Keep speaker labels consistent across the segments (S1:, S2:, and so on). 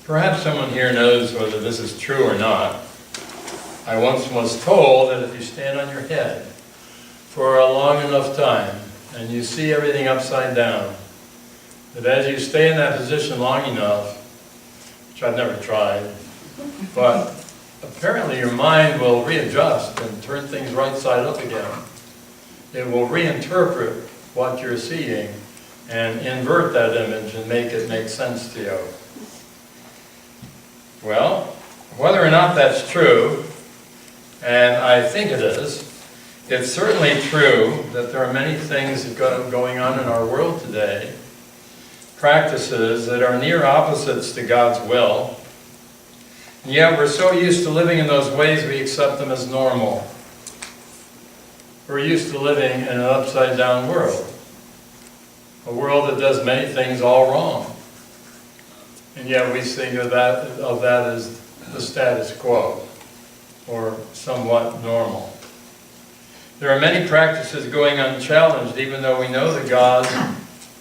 S1: Perhaps someone here knows whether this is true or not. I once was told that if you stand on your head for a long enough time and you see everything upside down, that as you stay in that position long enough, which I've never tried, but apparently your mind will readjust and turn things right side up again. It will reinterpret what you're seeing and invert that image and make it make sense to you. Well, whether or not that's true, and I think it is, it's certainly true that there are many things going on in our world today, practices that are near opposites to God's will, and yet we're so used to living in those ways we accept them as normal. We're used to living in an upside-down world, a world that does many things all wrong, and yet we think of that as the status quo, or somewhat normal. There are many practices going unchallenged, even though we know that God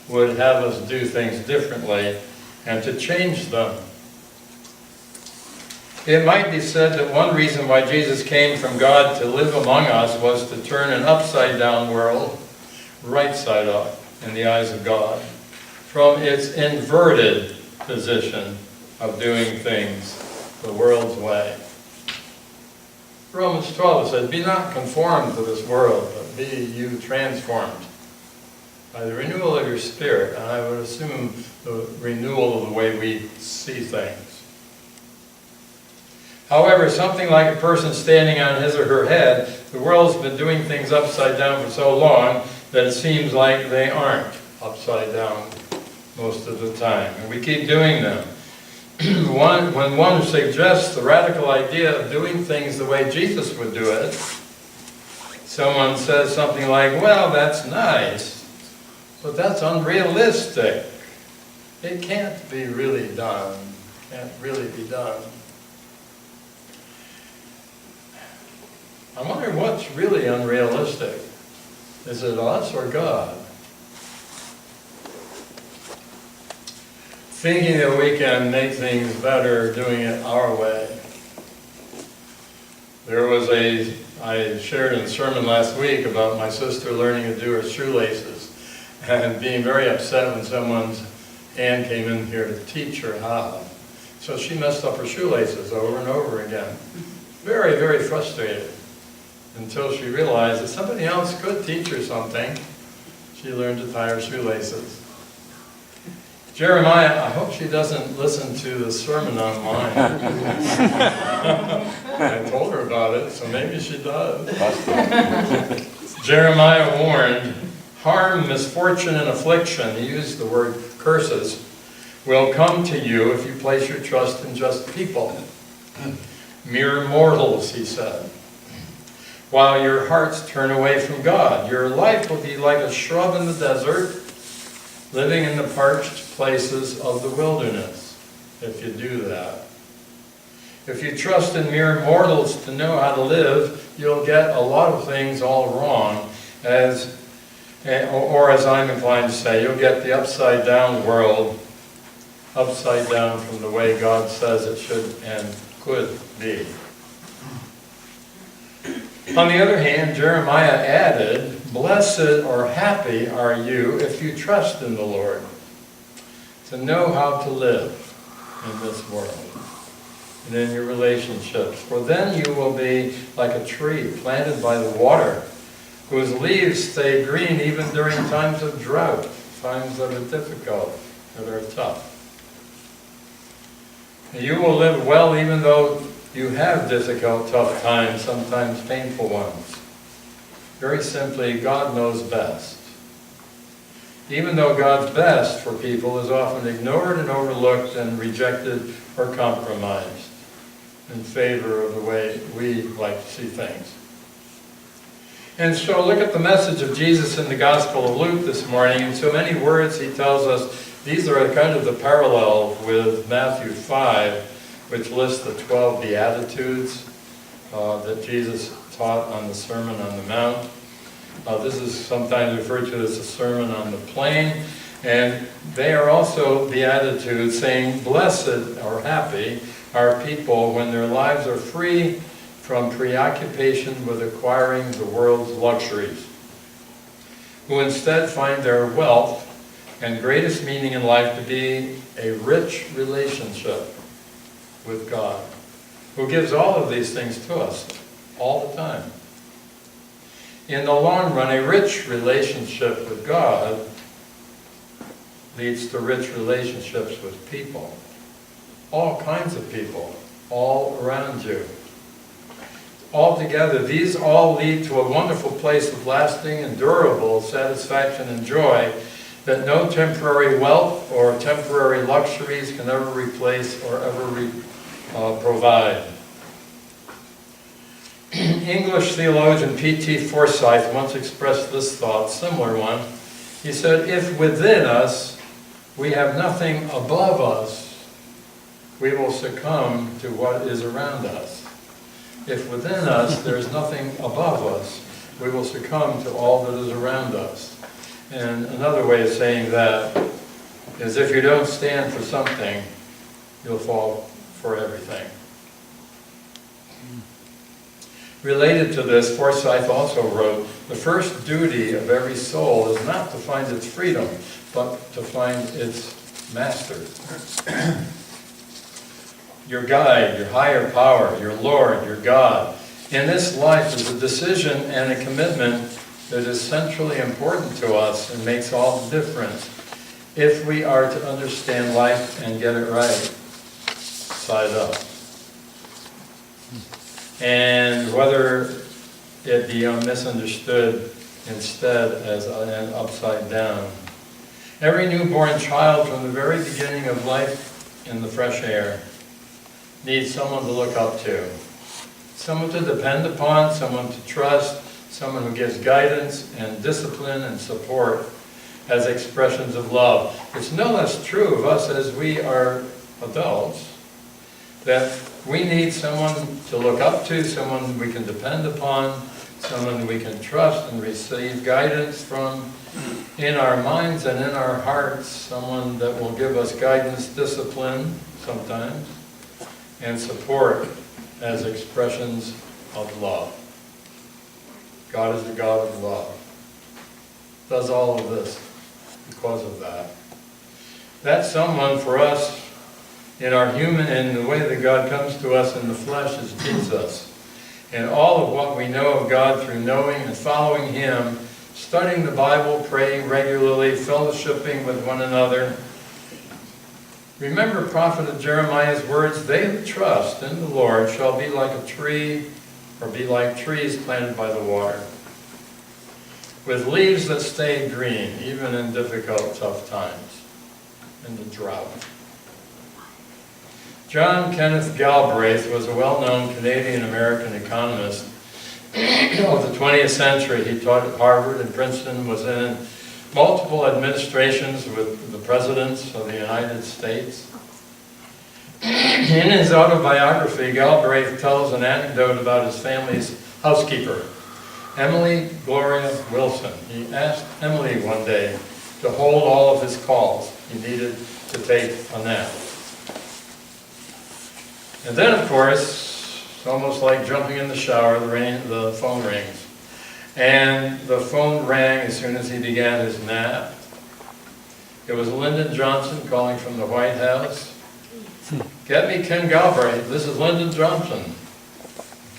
S1: would have us do things differently and to change them. It might be said that one reason why Jesus came from God to live among us was to turn an upside-down world right side up in the eyes of God, from its inverted position of doing things the world's way. Romans 12 says, "Be not conformed to this world, but be you transformed by the renewal of your spirit," and I would assume the renewal of the way we see things. However, something like a person standing on his or her head, the world's been doing things upside down for so long that it seems like they aren't upside down most of the time, and we keep doing them. When one suggests the radical idea of doing things the way Jesus would do it, someone says something like, "Well, that's nice, but that's unrealistic. It can't be really done. Can't really be done." I wonder what's really unrealistic. Is it us or God? Thinking that we can make things better doing it our way. I shared in a sermon last week about my sister learning to do her shoelaces and being very upset when someone's hand came in here to teach her how. So she messed up her shoelaces over and over again. Very, very frustrated. Until she realized that somebody else could teach her something. She learned to tie her shoelaces. Jeremiah, I hope she doesn't listen to the sermon online. I told her about it, so maybe she does. Jeremiah warned, "Harm, misfortune, and affliction," he used the word curses, "will come to you if you place your trust in just people. Mere mortals," he said. "While your hearts turn away from God, your life will be like a shrub in the desert, living in the parched places of the wilderness," if you do that. If you trust in mere mortals to know how to live, you'll get a lot of things all wrong, or as I'm inclined to say, you'll get the upside down world, upside down from the way God says it should and could be. On the other hand, Jeremiah added, "Blessed or happy are you if you trust in the Lord, to know how to live in this world and in your relationships. For then you will be like a tree planted by the water, whose leaves stay green even during times of drought," times that are difficult, that are tough. "You will live well even though you have difficult, tough times, sometimes painful ones." Very simply, God knows best. Even though God's best for people is often ignored and overlooked and rejected or compromised in favor of the way we like to see things. And so look at the message of Jesus in the Gospel of Luke this morning. In so many words he tells us these are kind of the parallel with Matthew 5, which lists the 12 Beatitudes that Jesus taught on the Sermon on the Mount. This is sometimes referred to as the Sermon on the Plain. And they are also beatitudes saying, blessed or happy are people when their lives are free from preoccupation with acquiring the world's luxuries, who instead find their wealth and greatest meaning in life to be a rich relationship with God, who gives all of these things to us all the time. In the long run, a rich relationship with God leads to rich relationships with people. All kinds of people, all around you. Altogether, these all lead to a wonderful place of lasting and durable satisfaction and joy that no temporary wealth or temporary luxuries can ever replace or ever provide. English theologian P.T. Forsyth once expressed this thought, similar one. He said, if within us we have nothing above us, we will succumb to what is around us. If within us there is nothing above us, we will succumb to all that is around us. And another way of saying that is if you don't stand for something, you'll fall for everything. Related to this, Forsyth also wrote, the first duty of every soul is not to find its freedom, but to find its master. Your guide, your higher power, your Lord, your God. In this life is a decision and a commitment that is centrally important to us and makes all the difference if we are to understand life and get it right, side up. And whether it be misunderstood instead as an upside down. Every newborn child from the very beginning of life in the fresh air needs someone to look up to, someone to depend upon, someone to trust, someone who gives guidance and discipline and support as expressions of love. It's no less true of us as we are adults that we need someone to look up to, someone we can depend upon, someone we can trust and receive guidance from in our minds and in our hearts, someone that will give us guidance, discipline sometimes, and support as expressions of love. God is the God of love. Does all of this because of that. That someone for us in our human, in the way that God comes to us in the flesh is Jesus. And all of what we know of God through knowing and following Him, studying the Bible, praying regularly, fellowshipping with one another. Remember Prophet Jeremiah's words, they that trust in the Lord shall be like a tree, or be like trees planted by the water, with leaves that stay green, even in difficult, tough times, in the drought. John Kenneth Galbraith was a well-known Canadian-American economist of the 20th century. He taught at Harvard and Princeton, was in multiple administrations with the presidents of the United States. In his autobiography, Galbraith tells an anecdote about his family's housekeeper, Emily Gloria Wilson. He asked Emily one day to hold all of his calls. He needed to take a nap. And then, of course, it's almost like jumping in the shower, the phone rings. And the phone rang as soon as he began his nap. It was Lyndon Johnson calling from the White House. Get me Ken Galbraith, this is Lyndon Johnson.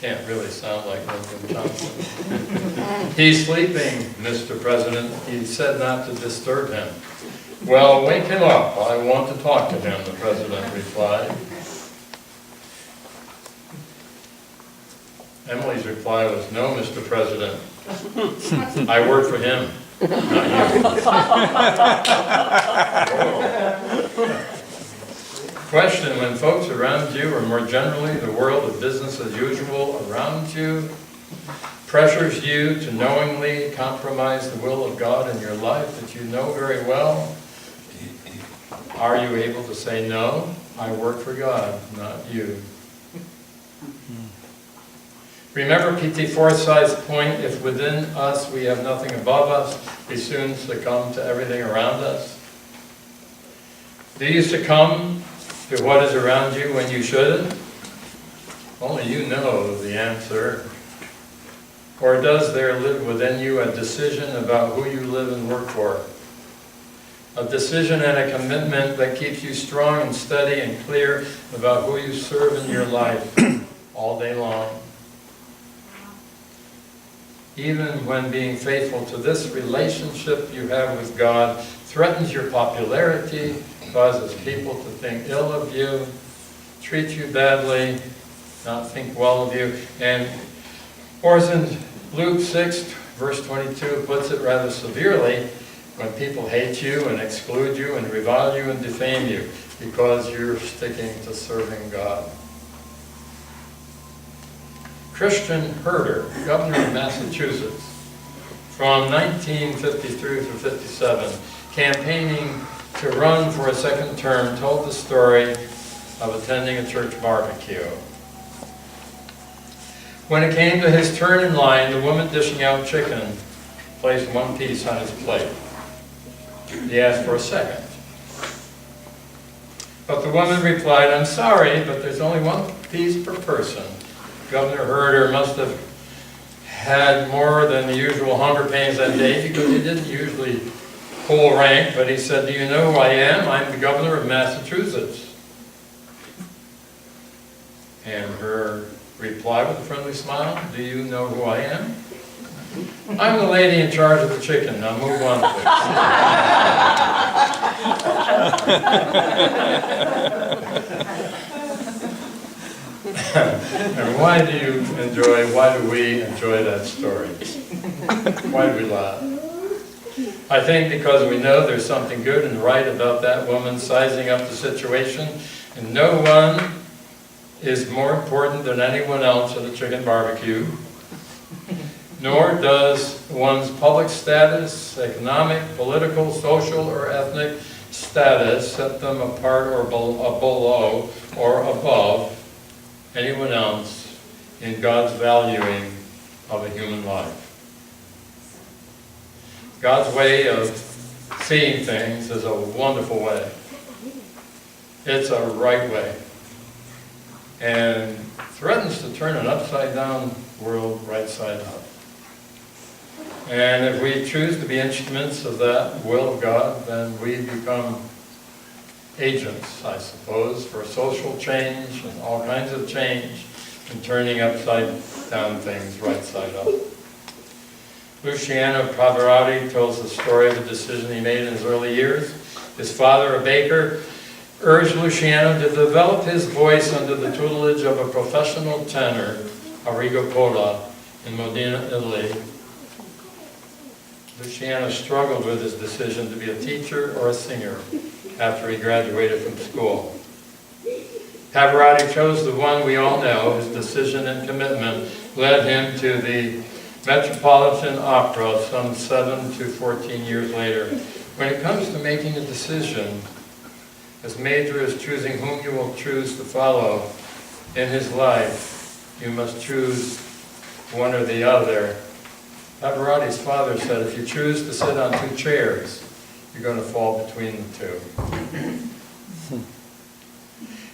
S1: Can't really sound like Lyndon Johnson. He's sleeping, Mr. President. He said not to disturb him. Well, wake him up. I want to talk to him, the president replied. Emily's reply was, no, Mr. President. I work for him, not you. Question, when folks around you, or more generally the world of business as usual around you, pressures you to knowingly compromise the will of God in your life that you know very well, are you able to say, no, I work for God, not you? Remember P.T. Forsyth's point, if within us we have nothing above us, we soon succumb to everything around us. Do you succumb to what is around you when you shouldn't? Only you know the answer. Or does there live within you a decision about who you live and work for? A decision and a commitment that keeps you strong and steady and clear about who you serve in your life all day long. Even when being faithful to this relationship you have with God threatens your popularity, causes people to think ill of you, treat you badly, not think well of you, or as in Luke 6, verse 22 puts it rather severely, when people hate you and exclude you and revile you and defame you because you're sticking to serving God. Christian Herter, governor of Massachusetts, from 1953 through 57, campaigning to run for a second term, told the story of attending a church barbecue. When it came to his turn in line, the woman dishing out chicken placed one piece on his plate. He asked for a second. But the woman replied, "I'm sorry, but there's only one piece per person." Governor Herter must have had more than the usual hunger pains that day because he didn't usually pull rank, but he said, "Do you know who I am? I'm the governor of Massachusetts." And her reply with a friendly smile, "Do you know who I am? I'm the lady in charge of the chicken. Now move on, please." And why do we enjoy that story? Why do we laugh? I think because we know there's something good and right about that woman sizing up the situation, and no one is more important than anyone else at a chicken barbecue. Nor does one's public status, economic, political, social, or ethnic status set them apart or below or above anyone else in God's valuing of a human life. God's way of seeing things is a wonderful way. It's a right way. And threatens to turn an upside-down world right side up. And if we choose to be instruments of that will of God, then we become agents, I suppose, for social change and all kinds of change and turning upside down things right side up. Luciano Pavarotti tells the story of a decision he made in his early years. His father, a baker, urged Luciano to develop his voice under the tutelage of a professional tenor, Arrigo Pola, in Modena, Italy. Luciano struggled with his decision to be a teacher or a singer after he graduated from school. Pavarotti chose the one we all know. His decision and commitment led him to the Metropolitan Opera some 7 to 14 years later. When it comes to making a decision, as major as choosing whom you will choose to follow in his life, you must choose one or the other. Pavarotti's father said, if you choose to sit on 2 chairs, you're going to fall between the 2.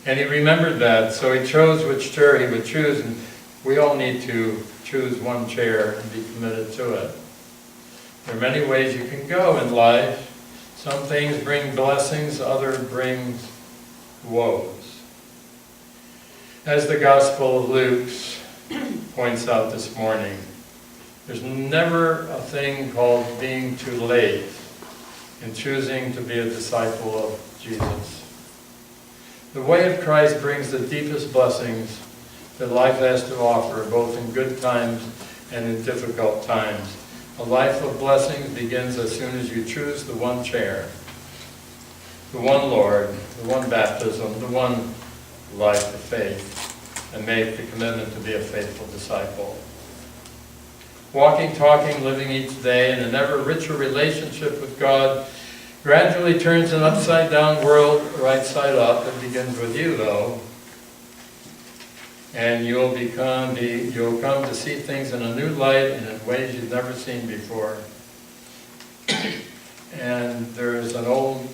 S1: And he remembered that, so he chose which chair he would choose, and we all need to choose one chair and be committed to it. There are many ways you can go in life. Some things bring blessings, others bring woes. As the Gospel of Luke points out this morning, there's never a thing called being too late in choosing to be a disciple of Jesus. The way of Christ brings the deepest blessings that life has to offer, both in good times and in difficult times. A life of blessings begins as soon as you choose the one chair, the one Lord, the one baptism, the one life of faith, and make the commitment to be a faithful disciple. Walking, talking, living each day in an ever richer relationship with God gradually turns an upside-down world right side up. It begins with you, though. And you'll come to see things in a new light and in ways you've never seen before. And there's an old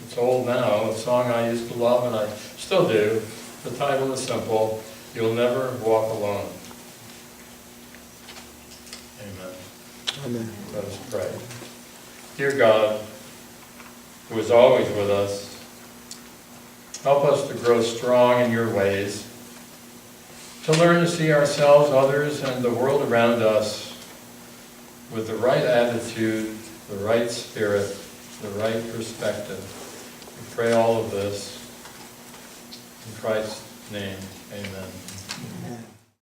S1: It's old now, a song I used to love and I still do. The title is simple, You'll Never Walk Alone. Amen.
S2: Amen.
S1: Let us pray. Dear God, who is always with us, help us to grow strong in your ways, to learn to see ourselves, others, and the world around us with the right attitude, the right spirit, the right perspective. We pray all of this in Christ's name. Amen.